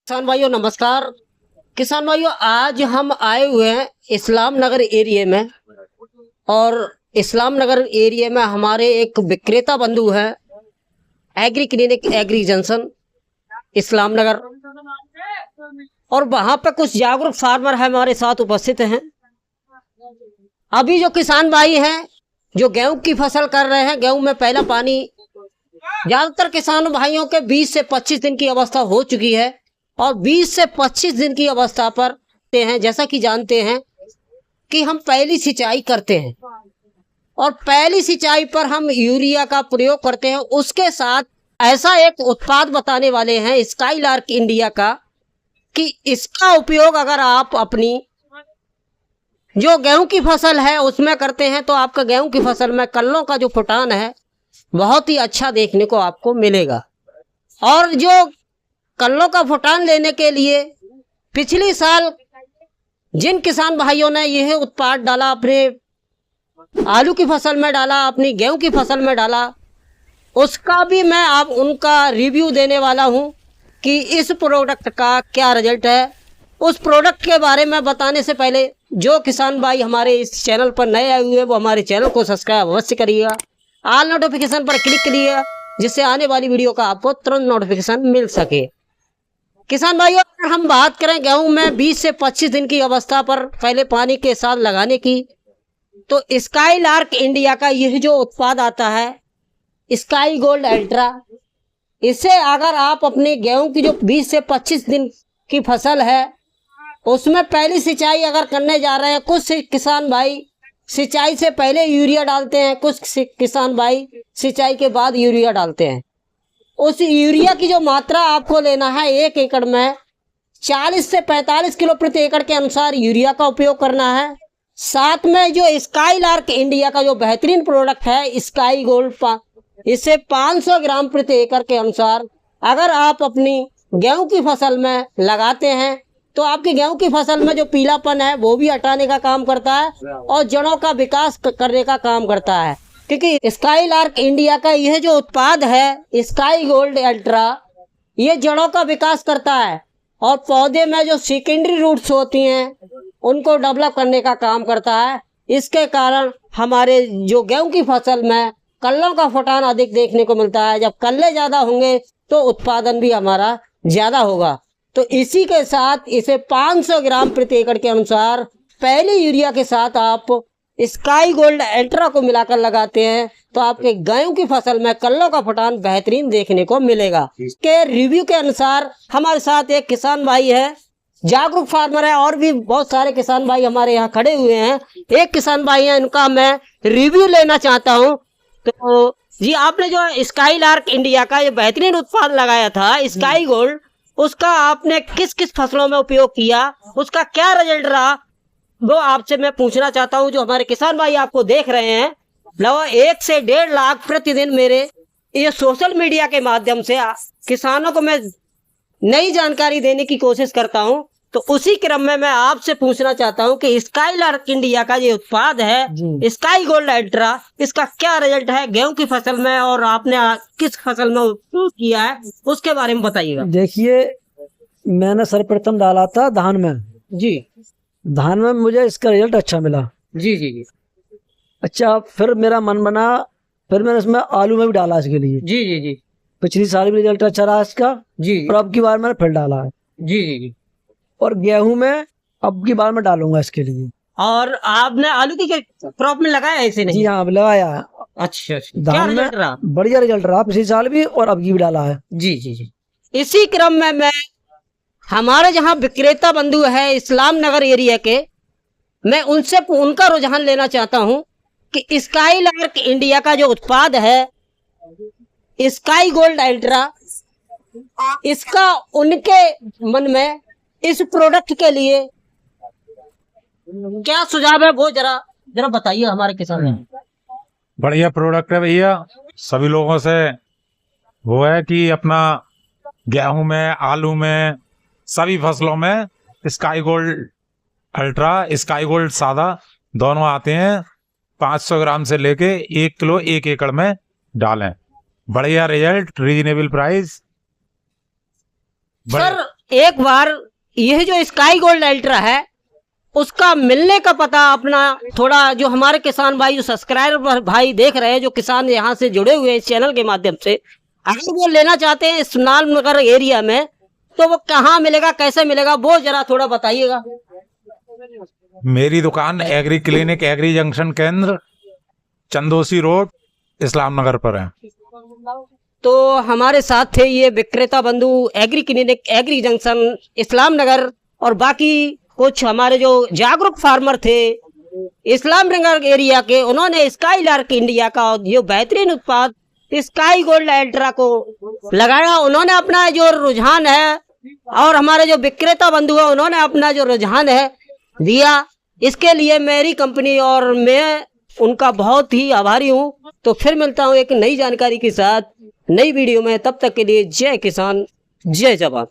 किसान भाइयों नमस्कार। किसान भाइयों आज हम आए हुए हैं इस्लाम नगर एरिया में और इस्लाम नगर एरिया में हमारे एक विक्रेता बंधु है एग्री क्लिनिक एग्री जंक्शन इस्लाम नगर, और वहां पे कुछ जागरूक फार्मर है हमारे साथ उपस्थित हैं। अभी जो किसान भाई हैं जो गेहूं की फसल कर रहे हैं, गेहूं में पहला पानी ज्यादातर किसान भाइयों के 20 से 25 दिन की अवस्था हो चुकी है और 20 से 25 दिन की अवस्था पर हैं, जैसा कि जानते हैं कि हम पहली सिंचाई करते हैं और पहली सिंचाई पर हम यूरिया का प्रयोग करते हैं। उसके साथ ऐसा एक उत्पाद बताने वाले हैं स्काईलार्क इंडिया का कि इसका उपयोग अगर आप अपनी जो गेहूं की फसल है उसमें करते हैं तो आपका गेहूं की फसल में कल्लों का जो फुटान है बहुत ही अच्छा देखने को आपको मिलेगा। और जो कल्लों का फुटान लेने के लिए पिछले साल जिन किसान भाइयों ने यह उत्पाद डाला, अपने आलू की फसल में डाला, अपनी गेहूं की फसल में डाला, उसका भी मैं अब उनका रिव्यू देने वाला हूं कि इस प्रोडक्ट का क्या रिजल्ट है। उस प्रोडक्ट के बारे में बताने से पहले जो किसान भाई हमारे इस चैनल पर नए आए हुए हैं वो हमारे चैनल को सब्सक्राइब अवश्य करिएगा, ऑल नोटिफिकेशन पर क्लिक करिएगा जिससे आने वाली वीडियो का आपको तुरंत नोटिफिकेशन मिल सके। किसान भाइयों अगर हम बात करें गेहूं में 20 से 25 दिन की अवस्था पर पहले पानी के साथ लगाने की, तो स्काईलार्क इंडिया का यह जो उत्पाद आता है स्काई गोल्ड अल्ट्रा, इसे अगर आप अपने गेहूं की जो 20 से 25 दिन की फसल है उसमें पहली सिंचाई अगर करने जा रहे हैं, कुछ किसान भाई सिंचाई से पहले यूरिया डालते हैं, कुछ किसान भाई सिंचाई के बाद यूरिया डालते हैं। उस यूरिया की जो मात्रा आपको लेना है 1 एकड़ में 40 से 45 किलो प्रति एकड़ के अनुसार यूरिया का उपयोग करना है। साथ में जो स्काईलार्क इंडिया का जो बेहतरीन प्रोडक्ट है स्काई गोल्ड, इसे 500 ग्राम प्रति एकड़ के अनुसार अगर आप अपनी गेहूं की फसल में लगाते हैं तो आपकी गेहूं की फसल में जो पीलापन है वो भी हटाने का काम करता है और जड़ों का विकास करने का काम करता है। क्योंकि स्काईलार्क इंडिया का यह जो उत्पाद है स्काई गोल्ड अल्ट्रा, ये जड़ों का विकास करता है और पौधे में जो सेकेंडरी रूट्स होती हैं उनको डेवलप करने का काम करता है। इसके कारण हमारे जो गेहूं की फसल में कल्लों का फुटान अधिक देखने को मिलता है। जब कल्ले ज्यादा होंगे तो उत्पादन भी हमारा ज्यादा होगा। तो इसी के साथ इसे 500 ग्राम प्रति एकड़ के अनुसार पहले यूरिया के साथ आप स्काई गोल्ड अल्ट्रा को मिलाकर लगाते हैं तो आपके गेहूं की फसल में कल्लों का फुटान बेहतरीन देखने को मिलेगा। इसके रिव्यू के अनुसार हमारे साथ एक किसान भाई है, जागरूक फार्मर है, और भी बहुत सारे किसान भाई हमारे यहाँ खड़े हुए हैं। एक किसान भाई है, इनका मैं रिव्यू लेना चाहता हूँ। तो जी आपने जो स्काईलार्क इंडिया का ये बेहतरीन उत्पाद लगाया था स्काई गोल्ड, उसका आपने किस किस फसलों में उपयोग किया, उसका क्या रिजल्ट रहा, वो आपसे मैं पूछना चाहता हूं। जो हमारे किसान भाई आपको देख रहे हैं लगभग 1 से 1.5 लाख प्रतिदिन मेरे ये सोशल मीडिया के माध्यम से किसानों को मैं नई जानकारी देने की कोशिश करता हूं। तो उसी क्रम में मैं आपसे पूछना चाहता हूं कि स्काईलार्क इंडिया का ये उत्पाद है स्काई गोल्ड अल्ट्रा, इसका क्या रिजल्ट है गेहूं की फसल में और आपने किस फसल में उपयोग किया है उसके बारे में बताइएगा। देखिए मैंने सर्वप्रथम डाला था धान में जी, धान में मुझे इसका रिजल्ट अच्छा मिला। जी जी जी, अच्छा फिर मेरा मन बना, फिर मैंने इसमें आलू में भी डाला इसके लिए। जी जी जी, पिछली साल भी रिजल्ट अच्छा रहा इसका जी, और अब की बार मैंने फिर डाला है। जी जी जी, और गेहूं में अब की बार मैं डालूंगा इसके लिए। और आपने आलू की क्रॉप में लगाया है इसे? नहीं। जी हाँ अब लगाया है। अच्छा अच्छा, क्या धान रिजल्ट में रहा? बढ़िया रिजल्ट रहा, पिछले साल भी और अब की भी डाला है। जी जी जी। इसी क्रम में मैं हमारे जहाँ विक्रेता बंधु है इस्लाम नगर एरिया के, मैं उनसे उनका रुझान लेना चाहता हूँ कि स्काईलार्क इंडिया का जो उत्पाद है स्काई गोल्ड अल्ट्रा, इसका उनके मन में इस प्रोडक्ट के लिए क्या सुझाव है वो जरा बताइए हमारे किसान। बढ़िया प्रोडक्ट है भैया, सभी लोगों से वो है कि अपना गेहूं में, आलू में, सभी फसलों में sky gold ultra, sky gold सादा दोनों आते हैं। 500 ग्राम से लेके 1 किलो 1 एकड़ में डालें। बढ़िया रिजल्ट, रीजनेबल प्राइस। सर एक बार यह जो स्काई गोल्ड अल्ट्रा है उसका मिलने का पता अपना थोड़ा, जो हमारे किसान भाई जो सब्सक्राइबर भाई देख रहे हैं, जो किसान यहाँ से जुड़े हुए हैं इस चैनल के माध्यम से, अगर वो लेना चाहते हैं सुनाल नगर एरिया में तो वो कहाँ मिलेगा, कैसे मिलेगा, वो जरा थोड़ा बताइएगा। मेरी दुकान एग्री क्लिनिक एग्री जंक्शन केंद्र चंदोसी रोड इस्लाम नगर पर है। तो हमारे साथ थे ये विक्रेता बंधु एग्री क्लिनिक एग्री जंक्शन इस्लाम नगर, और बाकी कुछ हमारे जो जागरूक फार्मर थे इस्लाम नगर एरिया के, उन्होंने स्काई लार्क इंडिया का जो बेहतरीन उत्पाद स्काई गोल्ड अल्ट्रा को लगाया। उन्होंने अपना जो रुझान है और हमारे जो विक्रेता बंधु है उन्होंने अपना जो रुझान है दिया। इसके लिए मेरी कंपनी और मैं उनका बहुत ही आभारी हूँ। तो फिर मिलता हूँ एक नई जानकारी के साथ नई वीडियो में, तब तक के लिए जय किसान जय जवान।